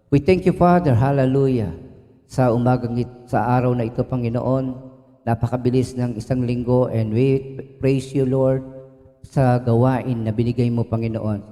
We thank you, Father, hallelujah, sa sa araw na ito, Panginoon. Napakabilis ng isang linggo, and we praise you, Lord, sa gawain na binigay mo, Panginoon.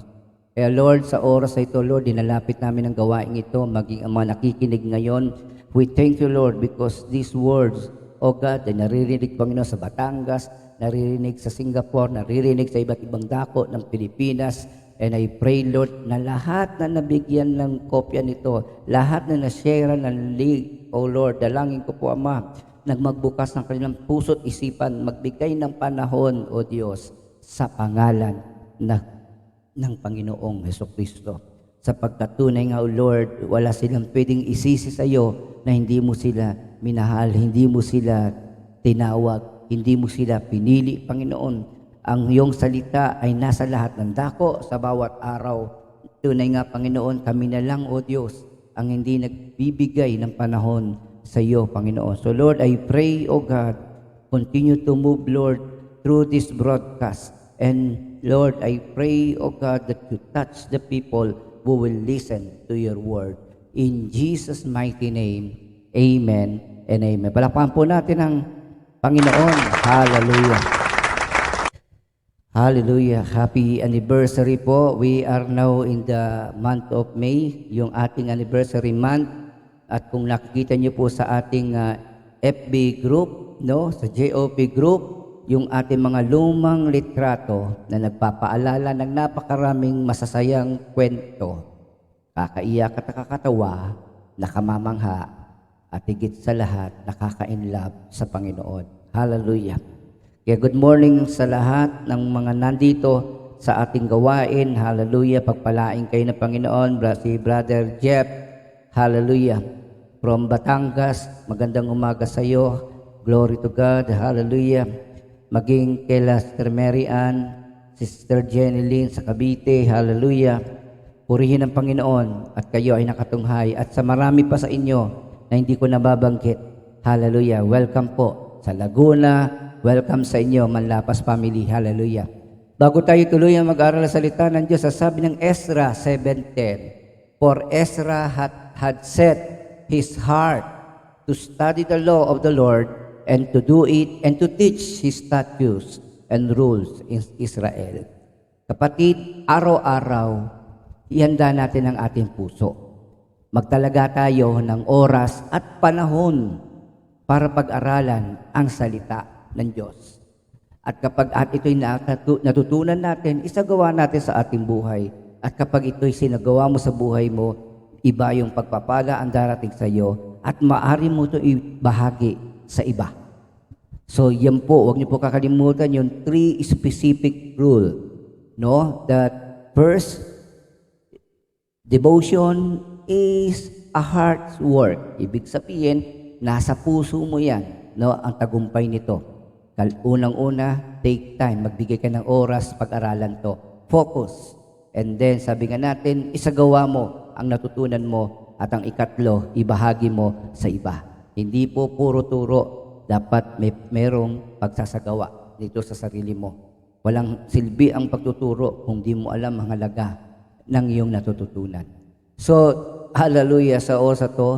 Kaya, Lord, sa oras na ito, Lord, dinalapit namin ang gawain ito, maging ang mga nakikinig ngayon. We thank you, Lord, because these words, O God, ay naririnig, Panginoon, sa Batangas, naririnig sa Singapore, naririnig sa iba't ibang dako ng Pilipinas. And I pray, Lord, na lahat na nabigyan ng kopya nito, lahat na na-share ng link, O Lord, dalangin ko po, Ama, nagmagbukas ng kanilang puso't isipan, magbigay ng panahon, O Diyos, sa pangalan ng Panginoong Hesukristo. Sapagkat tunay nga, O Lord, wala silang pwedeng isisi sa iyo na hindi mo sila minahal, hindi mo sila tinawag, hindi mo sila pinili, Panginoon. Ang iyong salita ay nasa lahat ng dako sa bawat araw. Tunay nga, Panginoon, kami na lang, O Diyos, ang hindi nagbibigay ng panahon sa iyo, Panginoon. So Lord, I pray, O God, continue to move, Lord, through this broadcast. And Lord, I pray, O God, that you touch the people who will listen to your word. In Jesus' mighty name, amen and amen. Palakpakan po natin ang Panginoon. Hallelujah. Hallelujah. Happy anniversary po. We are now in the month of May, yung ating anniversary month. At kung nakikita niyo po sa ating FB group, no, sa JOP group, yung ating mga lumang litrato na nagpapaalala ng napakaraming masasayang kwento, kakaiyak at nakakatawa, nakamamangha, at higit sa lahat, nakaka-inlove sa Panginoon. Hallelujah. Kaya good morning sa lahat ng mga nandito sa ating gawain. Hallelujah. Pagpalain kayo ng Panginoon. Si Brother Jeff, hallelujah. From Batangas, magandang umaga sa iyo. Glory to God. Hallelujah. Maging kay Sister Mary Ann, Sister Jenny Lynn sa Cavite. Hallelujah. Purihin ang Panginoon at kayo ay nakatunghay. At sa marami pa sa inyo na hindi ko nababanggit. Hallelujah. Welcome po sa Laguna. Welcome sa inyo, Manlapas family. Hallelujah. Bago tayo tuloy ang mag-aral sa salita ng Diyos, sabi ng Ezra 7:10, For Ezra had set his heart to study the law of the Lord and to do it and to teach his statutes and rules in Israel. Kapatid, araw-araw, ihanda natin ang ating puso. Magtalaga tayo ng oras at panahon para pag-aralan ang salita ng Diyos. At kapag ito'y natutunan natin, isagawa natin sa ating buhay. At kapag ito'y sinagawa mo sa buhay mo, iba yung pagpapala ang darating sa iyo at maaari mo ito ibahagi sa iba. So yan po, huwag niyo po kakalimutan yung 3 specific rule. No? That first, devotion is a heart's work. Ibig sabihin, nasa puso mo yan, no? Ang tagumpay nito. Unang-una, take time. Magbigay ka ng oras, pag-aralan to. Focus. And then, sabi nga natin, isagawa mo ang natutunan mo at ang ikatlo, ibahagi mo sa iba. Hindi po puro turo. Dapat merong pagsasagawa dito sa sarili mo. Walang silbi ang pagtuturo kung di mo alam ang halaga ng iyong natututunan. So, hallelujah sa oras to,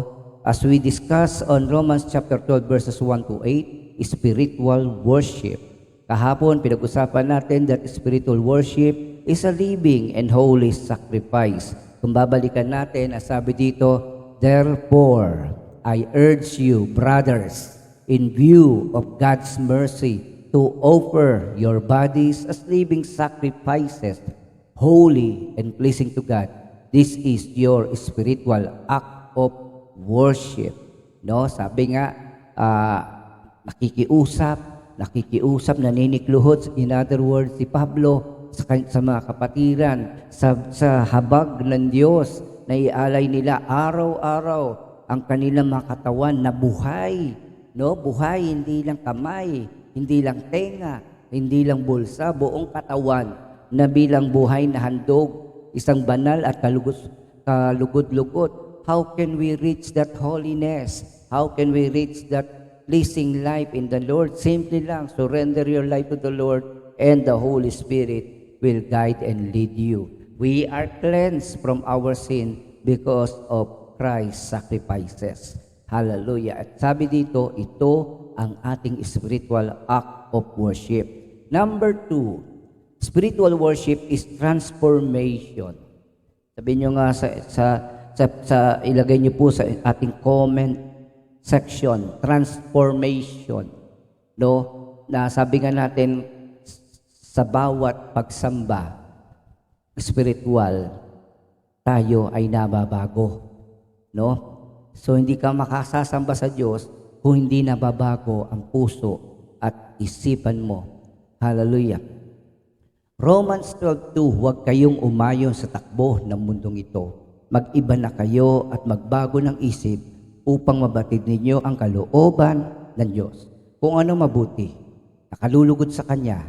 as we discuss on Romans chapter 12 verses 1 to 8, spiritual worship. Kahapon, pinag-usapan natin that spiritual worship is a living and holy sacrifice. Kung babalikan natin, sabi dito, Therefore, I urge you, brothers, in view of God's mercy, to offer your bodies as living sacrifices, holy and pleasing to God. This is your spiritual act of worship. No, sabi nga, nakikiusap, naninikluhod. In other words, si Pablo sa mga kapatiran, sa habag ng Diyos, na ialay nila araw-araw ang kanilang mga katawan na buhay. No? Buhay, hindi lang kamay, hindi lang tenga, hindi lang bulsa, buong katawan na bilang buhay na handog, isang banal at kalugod-lugod. How can we reach that holiness? How can we reach that pleasing life in the Lord? Simply lang, surrender your life to the Lord and the Holy Spirit will guide and lead you. We are cleansed from our sin because of Christ's sacrifices. Hallelujah. At sabi dito, ito ang ating spiritual act of worship. Number 2, spiritual worship is transformation. Sabihin nyo nga sa ilagay nyo po sa ating comment section, transformation. No? Na sabi nga natin, sa bawat pagsamba spiritual, tayo ay nababago. No? So hindi ka makasasamba sa Diyos kung hindi nababago ang puso at isipan mo. Hallelujah. Romans 12:2, huwag kayong umayon sa takbo ng mundong ito. Mag-iba na kayo at magbago ng isip upang mabatid ninyo ang kalooban ng Diyos. Kung ano mabuti, nakalulugod sa Kanya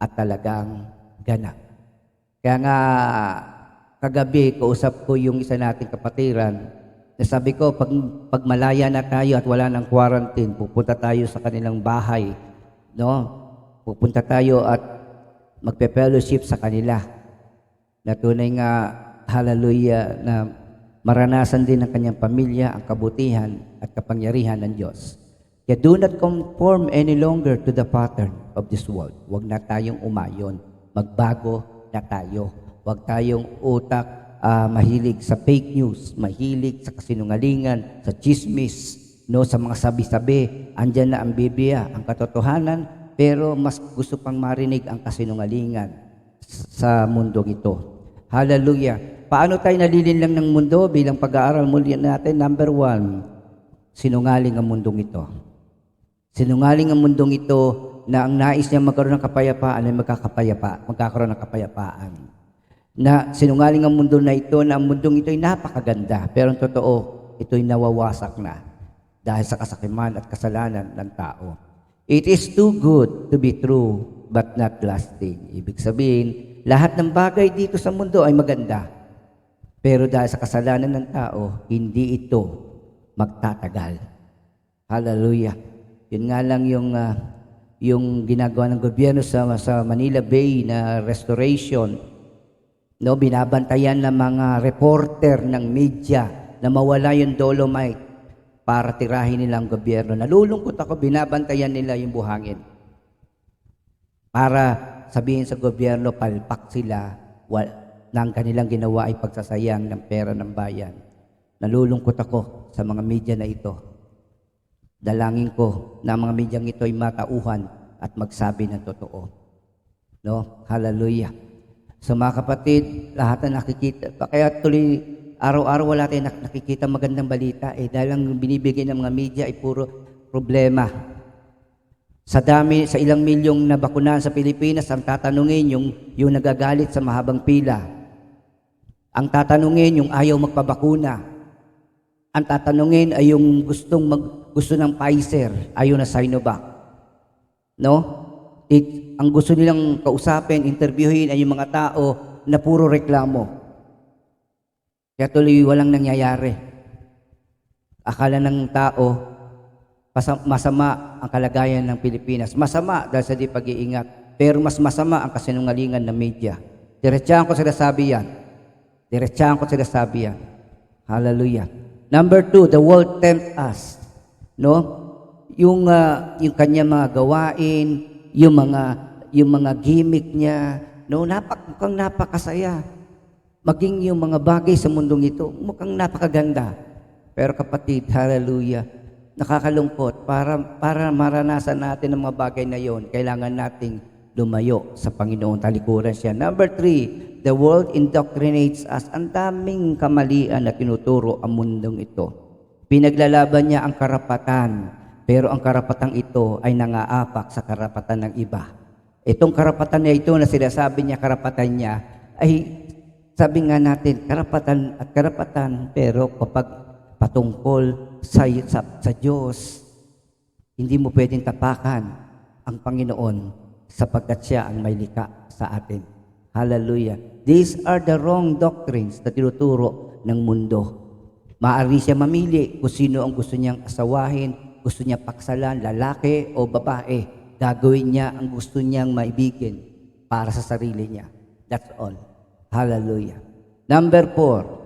at talagang ganap. Kaya nga, kagabi, kausap ko yung isa nating kapatiran, na sabi ko, pag malaya na tayo at wala ng quarantine, pupunta tayo sa kanilang bahay, no? Pupunta tayo at magpe-fellowship sa kanila. Na tunay nga, hallelujah, na maranasan din ng kanyang pamilya ang kabutihan at kapangyarihan ng Diyos. Kaya do not conform any longer to the pattern of this world. Huwag na tayong umayon. Magbago na tayo. Huwag tayong utak mahilig sa fake news, mahilig sa kasinungalingan, sa chismis, no, sa mga sabi-sabi. Andyan na ang Biblia, ang katotohanan, pero mas gusto pang marinig ang kasinungalingan sa mundong ito. Hallelujah. Paano tayo nalilinlang ng mundo bilang pag-aaral muli natin? Number 1, sinungaling ang mundong ito. Sinungaling ang mundong ito na ang nais niya magkaroon ng kapayapaan ay magkakaroon ng kapayapaan. Na sinungaling ang mundo na ito, na ang mundong ito ay napakaganda, pero ang totoo, ito ay nawawasak na dahil sa kasakiman at kasalanan ng tao. It is too good to be true, but not lasting. Ibig sabihin, lahat ng bagay dito sa mundo ay maganda, pero dahil sa kasalanan ng tao, hindi ito magtatagal. Hallelujah. Yun nga lang yung ginagawa ng gobyerno sa Manila Bay na restoration. No, binabantayan ng mga reporter ng media na mawala yung dolomite para tirahin nila ang gobyerno. Nalulungkot ako, binabantayan nila yung buhangin. Para sabihin sa gobyerno, palpak sila na ang kanilang ginawa ay pagsasayang ng pera ng bayan. Nalulungkot ako sa mga media na ito. Dalangin ko na ang mga medyang ito ay matauhan at magsabi ng totoo. No? Hallelujah. So mga kapatid, lahat na nakikita, kaya tuloy araw-araw wala tayong nakikita magandang balita, dahil ang binibigay ng mga media ay puro problema. Sa ilang milyong na bakunahan sa Pilipinas, ang tatanungin yung nagagalit sa mahabang pila. Ang tatanungin yung ayaw magpabakuna. Ang tatanungin ay yung gusto ng Pfizer, ayaw na Sinovac. No? Ang gusto nilang kausapin, interviewin ay yung mga tao na puro reklamo. Kaya tuloy walang nangyayari. Akala ng tao, masama ang kalagayan ng Pilipinas. Masama dahil sa di pag-iingat. Pero mas masama ang kasinungalingan ng media. Diretsahan ko sinasabi yan. Hallelujah. Number 2, the world tempts us. No? Yung kanya mga gawain, yung mga gimmick niya, no, mukhang napakasaya. Maging yung mga bagay sa mundong ito, mukhang napakaganda. Pero kapatid, hallelujah, nakakalungkot. Para maranasan natin ang mga bagay na yon, kailangan nating lumayo sa Panginoon, talikuran siya. Number 3, the world indoctrinates us. Ang daming kamalian na tinuturo ang mundong ito. Pinaglalaban niya ang karapatan, pero ang karapatang ito ay nangaapak sa karapatan ng iba. Itong karapatan niya ito na sinasabi niya karapatan niya, ay sabi nga natin, karapatan, pero kapag patungkol sa Diyos, hindi mo pwedeng tapakan ang Panginoon sapagkat siya ang may likha sa atin. Hallelujah. These are the wrong doctrines na tinuturo ng mundo. Maaari siya mamili kung sino ang gusto niyang asawahin, gusto niya paksalan, lalaki o babae. Gagawin niya ang gusto niyang maibigin para sa sarili niya. That's all. Hallelujah. Number 4.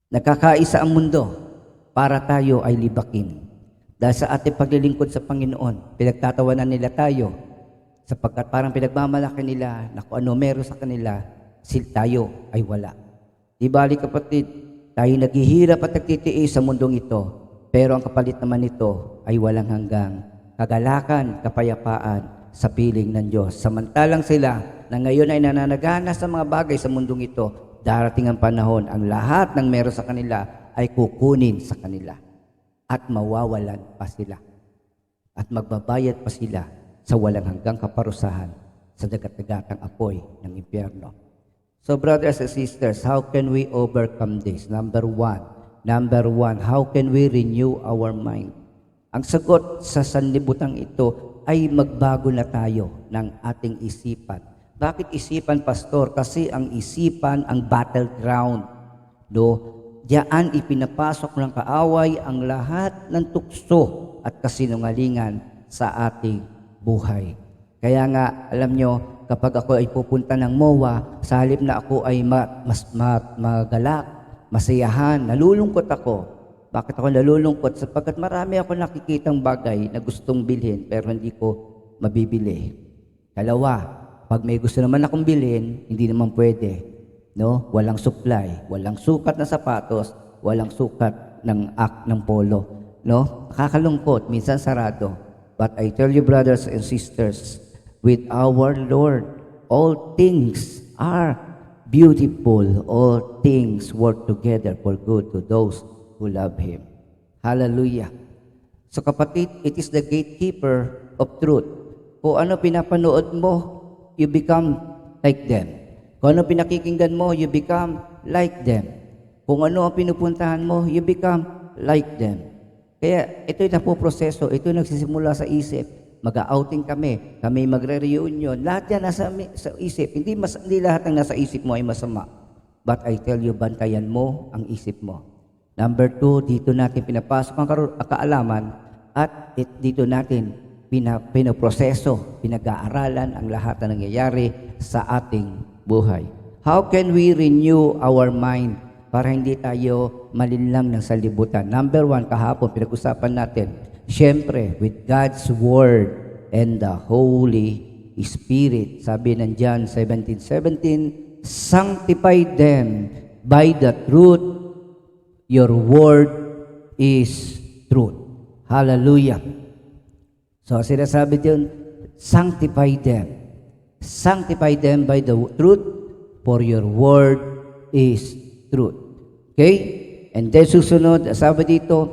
Nagkakaisa ang mundo para tayo ay libakin. Dahil sa ating paglilingkod sa Panginoon, pinagtatawanan nila tayo sapagkat parang pinagmamalaki nila na kung ano meron sa kanila, tayo ay wala. Di bali kapatid, tayo naghihirap at nagtitiis sa mundong ito, pero ang kapalit naman nito ay walang hanggang kagalakan, kapayapaan sa piling ng Diyos. Samantalang sila na ngayon ay nananagana sa mga bagay sa mundong ito, darating ang panahon, ang lahat ng meron sa kanila ay kukunin sa kanila at mawawalan pa sila at magbabayad pa sila sa walang hanggang kaparusahan sa dagat-dagatang apoy ng impyerno. So brothers and sisters, how can we overcome this? Number one, how can we renew our mind? Ang sagot sa sanlibutan ito ay magbago na tayo ng ating isipan. Bakit isipan, Pastor? Kasi ang isipan ang battleground. No? Diyan ipinapasok ng kaaway ang lahat ng tukso at kasinungalingan sa ating buhay. Kaya nga, alam nyo, kapag ako ay pupunta ng MOA, sa halip na ako ay magalak, masiyahan, nalulungkot ako. Bakit ako nalulungkot? Sapagkat marami ako nakikitang bagay na gustong bilhin pero hindi ko mabibili. Dalawa, pag may gusto naman akong bilhin, hindi naman pwede. No? Walang supply, walang sukat na sapatos, walang sukat ng polo. No? Nakakalungkot, minsan sarado. But I tell you, brothers and sisters, with our Lord, all things are beautiful. All things work together for good to those who love Him. Hallelujah. So kapatid, it is the gatekeeper of truth. Kung ano pinapanood mo, you become like them. Kung ano pinakikinggan mo, you become like them. Kung ano ang pinupuntahan mo, you become like them. Kaya ito'y napoproseso, ito'y nagsisimula sa isip. Mag-outing kami magre-reunion. Lahat yan nasa sa isip. Hindi lahat ng nasa isip mo ay masama. But I tell you, bantayan mo ang isip mo. Number 2, dito natin pinapasok ang kaalaman at dito natin pinoproseso, pinag-aaralan ang lahat na nangyayari sa ating buhay. How can we renew our mind para hindi tayo malinlang ng salibutan? Number 1, kahapon pinag-usapan natin, syempre, with God's Word and the Holy Spirit. Sabi ng John 17:17, sanctify them by the truth. Your Word is truth. Hallelujah. So, sinasabi din, sanctify them. Sanctify them by the truth, for your word is truth. Okay? And then susunod, sabi dito,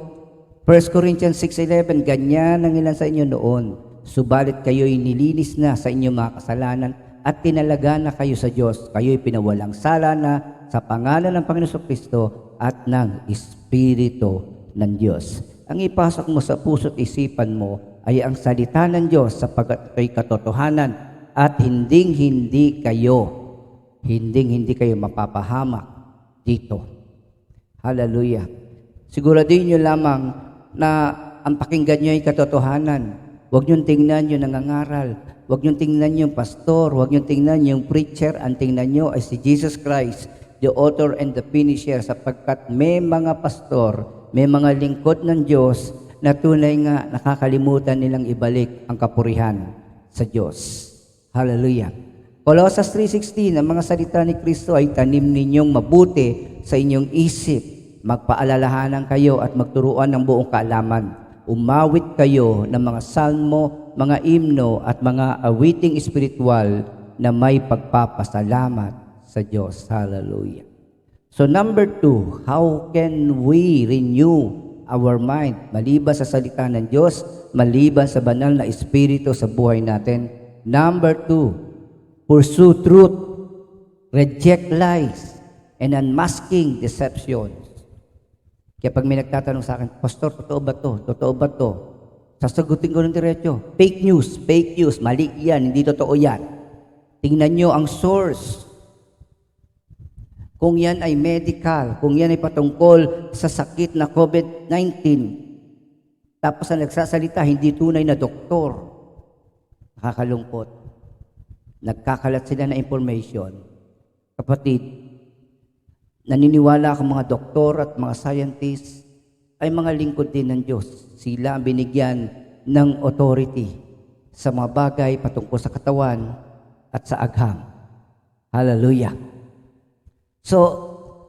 1 Corinthians 6:11, ganyan ang ilan sa inyo noon. Subalit kayo'y nilinis na sa inyong mga kasalanan at tinalaga na kayo sa Diyos. Kayo'y pinawalang sala na sa pangalan ng Panginoon Kristo at ng Espiritu ng Diyos. Ang ipasok mo sa puso't isipan mo ay ang salita ng Diyos sapagkat ito'y katotohanan at hindi kayo mapapahamak dito. Hallelujah. Siguraduhin nyo lamang na ang pakinggan nyo ay katotohanan. Huwag nyo tingnan yung nangangaral. Huwag nyo tingnan yung pastor. Huwag nyo tingnan yung preacher. Ang tingnan nyo ay si Jesus Christ, the author and the finisher, sapagkat may mga pastor, may mga lingkod ng Diyos na tunay nga nakakalimutan nilang ibalik ang kapurihan sa Diyos. Hallelujah. Colossus 3:16, ang mga salita ni Kristo ay tanim ninyong mabuti sa inyong isip. Magpaalalahanan kayo at magturuan ng buong kaalaman. Umawit kayo ng mga salmo, mga himno at mga awiting espiritual na may pagpapasalamat sa Diyos. Hallelujah. So number 2, how can we renew our mind? Maliban sa salita ng Diyos, maliban sa banal na espiritu sa buhay natin. Number 2, pursue truth, reject lies, and unmasking deceptions. Kaya pag may nagtatanong sa akin, Pastor, totoo ba to? Totoo ba to? Sasagutin ko ng diretso, fake news, mali yan, hindi totoo yan. Tingnan nyo ang source. Kung yan ay medical, kung yan ay patungkol sa sakit na COVID-19, tapos ang nagsasalita, hindi tunay na doktor, nakakalungkot. Nagkakalat sila na information. Kapatid, naniniwala akong mga doktor at mga scientists ay mga lingkod din ng Diyos. Sila ang binigyan ng authority sa mga bagay patungkol sa katawan at sa agham. Hallelujah. So,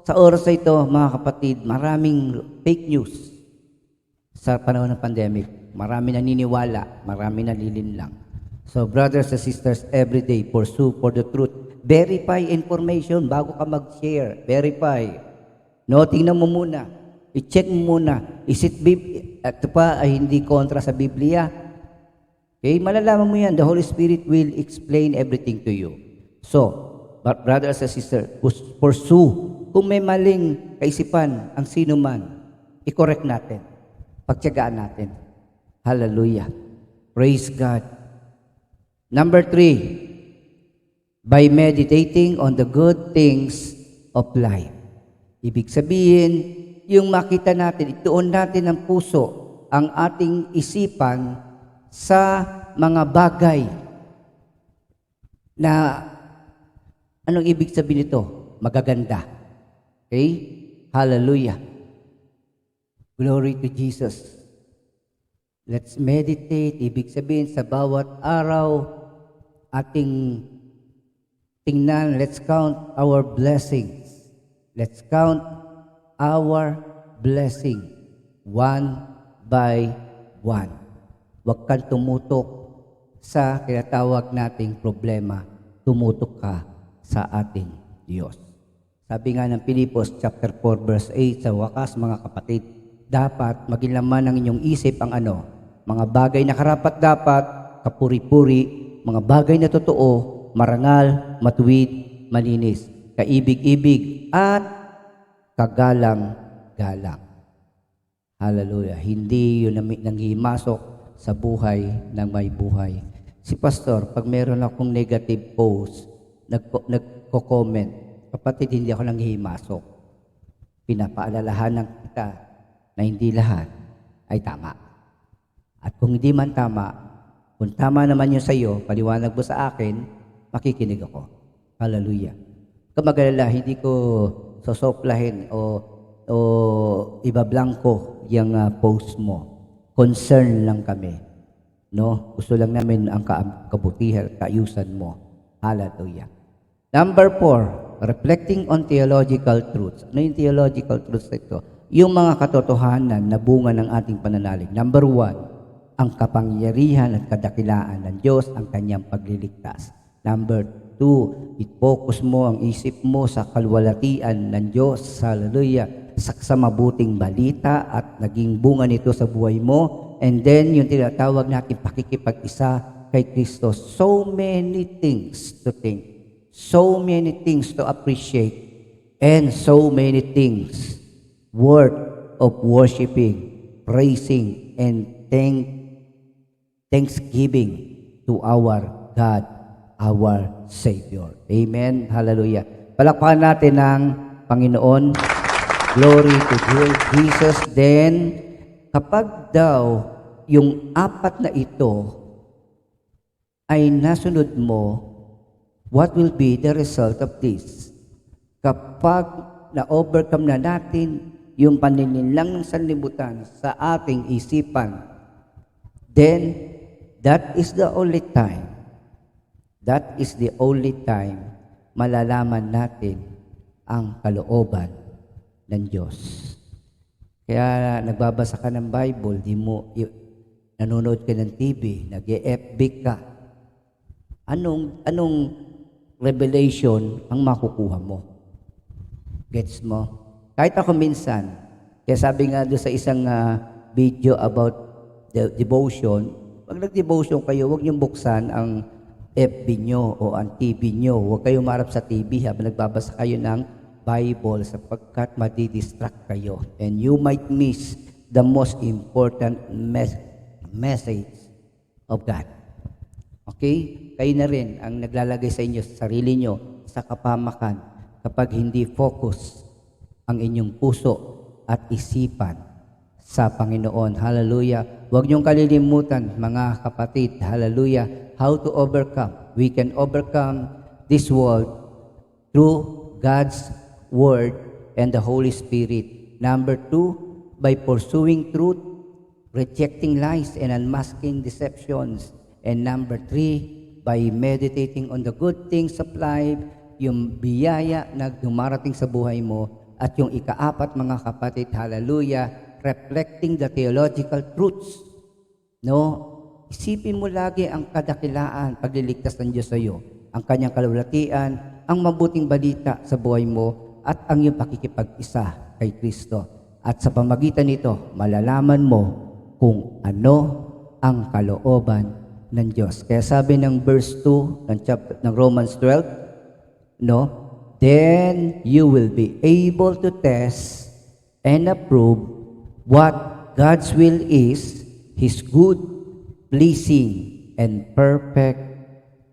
sa oras na ito, mga kapatid, maraming fake news sa panahon ng pandemic. Marami naniniwala, marami nalilinlang. So, brothers and sisters, every day, pursue for the truth. Verify information bago ka mag-share. Verify. No, tingnan mo muna. I-check mo muna. Is it ito pa ay hindi kontra sa Biblia? Okay, malalaman mo yan. The Holy Spirit will explain everything to you. So, brothers and sisters, pursue. Kung may maling kaisipan ang sino man, i-correct natin. Pagtiyagaan natin. Hallelujah. Praise God. Number 3, by meditating on the good things of life. Ibig sabihin, yung makita natin, ituon natin ng puso ang ating isipan sa mga bagay na, anong ibig sabihin nito? Magaganda. Okay? Hallelujah. Glory to Jesus. Let's meditate. Ibig sabihin sa bawat araw, ating tingnan, let's count our blessings. Let's count our blessing one by one. Huwag kang tumutok sa tinatawag nating problema. Tumutok ka sa ating Diyos. Sabi nga ng Pilipos chapter 4 verse 8, sa wakas mga kapatid, dapat maging laman ng inyong isip ang mga bagay na karapat-dapat, kapuri-puri, mga bagay na totoo, marangal, matuwid, malinis, kaibig-ibig, at kagalang-galang. Hallelujah. Hindi yun nanghimasok sa buhay ng may buhay. Si Pastor, pag meron akong negative post, nagko-comment, kapatid, hindi ako nanghimasok. Pinapaalalahanan kita na hindi lahat ay tama. At kung hindi man tama, kung tama naman yun sa iyo, paliwanag mo sa akin, makikinig ako. Hallelujah. Kamagalala, hindi ko sosoplahin o ibablanko yung post mo. Concern lang kami. No? Gusto lang namin ang kabutihan, kaayusan mo. Hallelujah. Number 4, reflecting on theological truths. Ano yung theological truths ito? Yung mga katotohanan na bunga ng ating pananalig. Number 1, ang kapangyarihan at kadakilaan ng Diyos ang kanyang pagliligtas. Number 2, i-focus mo ang isip mo sa kalwalatian ng Diyos. Hallelujah. Sa mabuting balita at naging bunga nito sa buhay mo. And then, yung tinatawag natin pakikipag-isa kay Kristo. So many things to think. So many things to appreciate. And so many things worth of worshiping, praising, and thanksgiving to our God, our Savior. Amen. Hallelujah. Palakpakan natin ng Panginoon. Glory to Jesus. Then, kapag daw yung 4 na ito ay nasunod mo, what will be the result of this? Kapag na-overcome na natin yung paninilang ng sanlibutan sa ating isipan, then that is the only time malalaman natin ang kalooban ng Diyos. Kaya nagbabasa ka ng Bible, nanonood ka ng TV, nag-FB ka. Anong revelation ang makukuha mo? Gets mo? Kahit ako minsan, kaya sabi nga doon sa isang video about the devotion, pag nag-devotion kayo, huwag niyong buksan ang FB nyo o ang TV nyo. Huwag kayong marap sa TV habang nagbabasa kayo ng Bible sapagkat madidistract kayo. And you might miss the most important message of God. Okay? Kayo na rin ang naglalagay sa inyo, sa sarili nyo, sa kapamakan kapag hindi focus ang inyong puso at isipan sa Panginoon. Hallelujah. Huwag niyong kalilimutan, mga kapatid. Hallelujah. How to overcome. We can overcome this world through God's Word and the Holy Spirit. Number 2, by pursuing truth, rejecting lies and unmasking deceptions. And number 3, by meditating on the good things of life, yung biyaya na dumarating sa buhay mo. At yung ika-4, mga kapatid, hallelujah, reflecting the theological truths. No? Isipin mo lagi ang kadakilaan, pagliligtas ng Diyos sa iyo, ang kanyang kalulatian, ang mabuting balita sa buhay mo, at ang iyong pakikipag-isa kay Kristo. At sa pamagitan nito, malalaman mo kung ano ang kalooban ng Diyos. Kaya sabi ng verse 2 ng Romans 12, no? Then you will be able to test and approve what God's will is, His good, pleasing, and perfect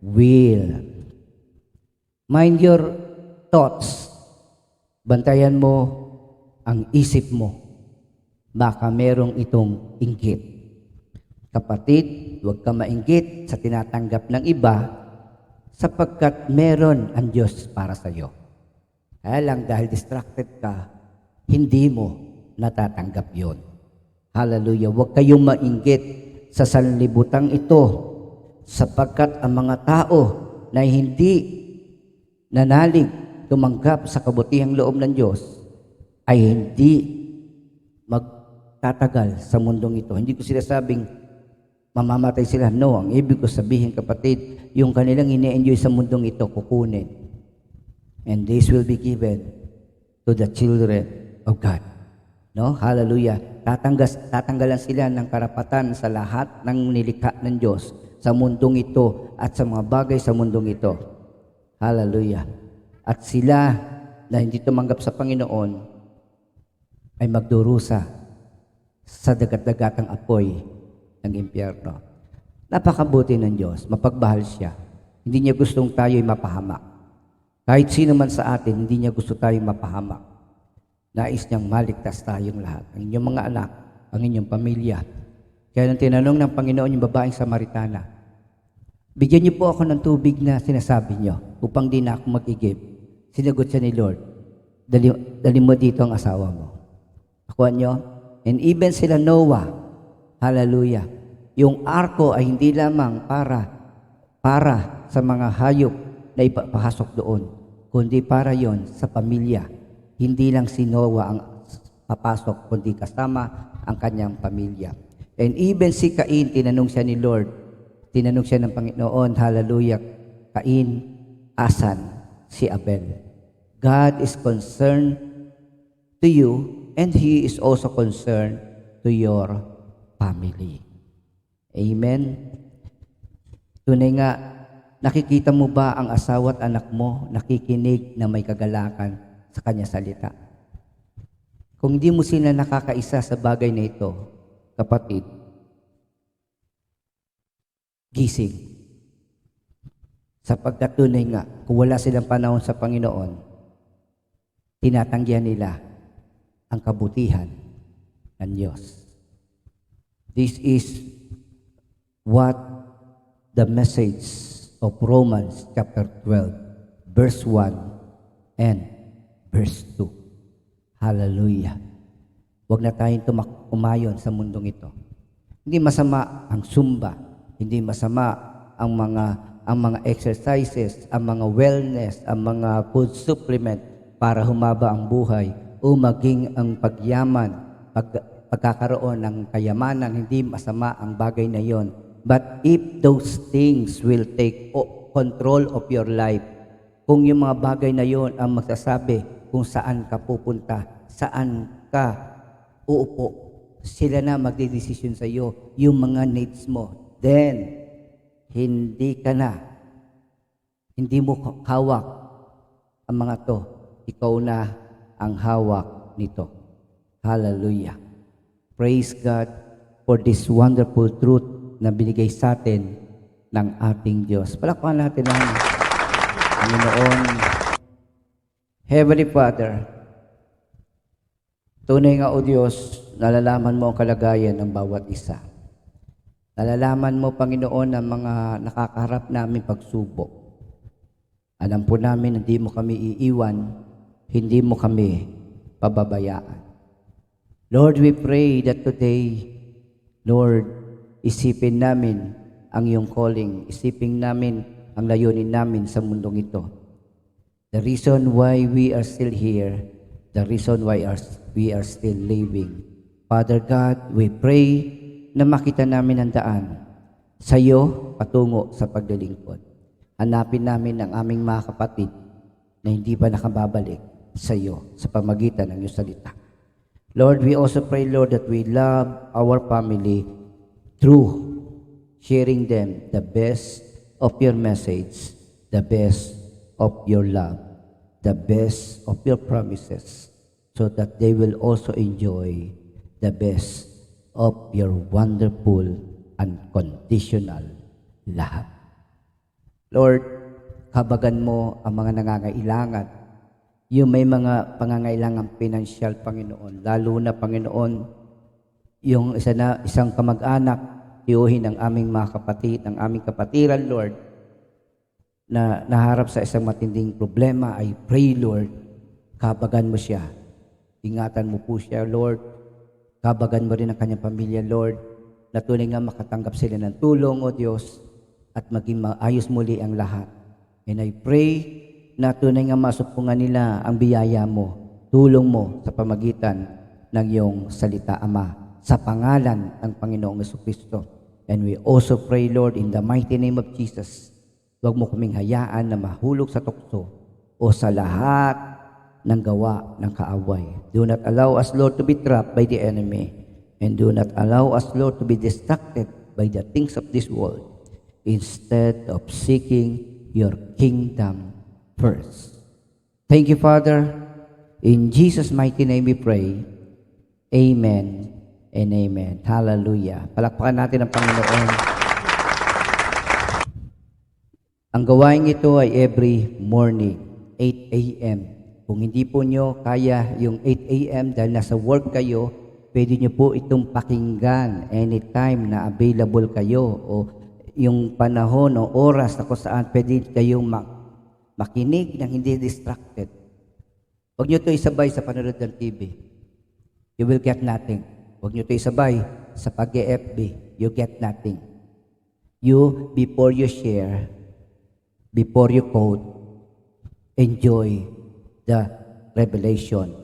will. Mind your thoughts. Bantayan mo ang isip mo. Baka merong itong inggit. Kapatid, huwag ka mainggit sa tinatanggap ng iba sapagkat meron ang Diyos para sa iyo. Kaya lang dahil distracted ka, hindi mo natatanggap yon. Hallelujah. Huwag kayong mainggit sa sanlibutang ito sapagkat ang mga tao na hindi nanalig tumanggap sa kabutihang loob ng Diyos ay hindi magtatagal sa mundong ito. Hindi ko sinasabing mamamatay sila. No, ang ibig ko sabihin, kapatid, yung kanilang ine-enjoy sa mundong ito, kukunin. And this will be given to the children of God. No? Hallelujah. Tatanggalan sila ng karapatan sa lahat ng nilikha ng Diyos sa mundong ito at sa mga bagay sa mundong ito. Hallelujah. At sila na hindi tumanggap sa Panginoon ay magdurusa sa dagat-dagatang apoy ng impyerno. Napakabuti ng Diyos, mapagbahal siya. Hindi niya gustong tayo'y mapahamak. Kahit sino man sa atin, hindi niya gusto tayong mapahamak. Nais niyang maligtas tayong lahat. Ang inyong mga anak, ang inyong pamilya. Kaya nang tinanong ng Panginoon yung babaeng Samaritana, bigyan niyo po ako ng tubig na sinasabi niyo upang di na ako mag-igib. Sinagot siya ni Lord, dali mo dito ang asawa mo. Nakuha niyo? And even sila Noah, hallelujah, yung arko ay hindi lamang para sa mga hayop na ipapasok doon, kundi para yon sa pamilya. Hindi lang si Noah ang papasok, kundi kasama ang kanyang pamilya. And even si Cain, tinanong siya ni Lord, tinanong siya ng Panginoon, hallelujah, Cain, asan si Abel? God is concerned to you and He is also concerned to your family. Amen? Tunay nga, nakikita mo ba ang asawa at anak mo nakikinig na may kagalakan sa kanya salita? Kung hindi mo sila nakakaisa sa bagay na ito, kapatid, gising. Sapagkat tunay nga, kung wala silang panahon sa Panginoon, tinatanggihan nila ang kabutihan ng Diyos. This is what the message of Romans chapter 12, verse 1 and verse 2. Hallelujah. Huwag na tayong umayon sa mundong ito. Hindi masama ang Zumba, hindi masama ang mga exercises, ang mga wellness, ang mga food supplement para humaba ang buhay o maging ang pagyaman, pagkakaroon ng kayamanan, hindi masama ang bagay na yon. But if those things will take control of your life, kung yung mga bagay na yon ang magsasabi kung saan ka pupunta, saan ka uupo, sila na magdedesisyon sa iyo, yung mga needs mo, then hindi mo hawak ang mga to, ikaw na ang hawak nito. Hallelujah. Praise God for this wonderful truth na binigay sa atin ng ating Diyos. Palakpakan natin ang Panginoon. Heavenly Father, tunay nga o Diyos, nalalaman mo ang kalagayan ng bawat isa. Nalalaman mo, Panginoon, ang mga nakakaharap namin pagsubok. Alam po namin, hindi mo kami iiwan, hindi mo kami pababayaan. Lord, we pray that today, Lord, isipin namin ang iyong calling, isipin namin ang layunin namin sa mundong ito. The reason why we are still here, the reason why we are still living. Father God, we pray na makita namin ang daan sa iyo patungo sa paglilingkod. Hanapin namin ang aming mga kapatid na hindi pa nakababalik sa iyo sa pamagitan ng iyong salita. Lord, we also pray, Lord, that we love our family through sharing them the best of your message, the best of your love, the best of your promises, so that they will also enjoy the best of your wonderful unconditional love. Lord, kabagan mo ang mga nangangailangan. Yung may mga pangangailangan pinansyal, Panginoon. Lalo na, Panginoon, yung isang kamag-anak, tiyuhin ng aming mga kapatid, ng aming kapatiran, Lord, na naharap sa isang matinding problema. I pray, Lord, kabagan mo siya. Ingatan mo po siya, Lord. Kabagan mo rin ang kanyang pamilya, Lord, na tunay nga makatanggap sila ng tulong, O Diyos, at maging maayos muli ang lahat. And I pray na tunay nga masupungan nila ang biyaya mo, tulong mo sa pamagitan ng iyong salita, Ama, sa pangalan ng Panginoong Jesucristo. And we also pray, Lord, in the mighty name of Jesus, huwag mo kaming hayaan na mahulog sa tukso o sa lahat ng gawa ng kaaway. Do not allow us, Lord, to be trapped by the enemy. And do not allow us, Lord, to be distracted by the things of this world, instead of seeking your kingdom first. Thank you, Father. In Jesus' mighty name we pray. Amen and amen. Hallelujah. Palakpakan natin ang Panginoon. Ang gawain ito ay every morning, 8 a.m. Kung hindi po nyo kaya yung 8 a.m. dahil nasa work kayo, pwede nyo po itong pakinggan anytime na available kayo o yung panahon o oras na kung saan pwede kayong makinig ng hindi distracted. Huwag nyo ito isabay sa panonood ng TV. You will get nothing. Huwag nyo ito isabay sa pag-FB. You get nothing. You, before you share, before you quote, enjoy the revelation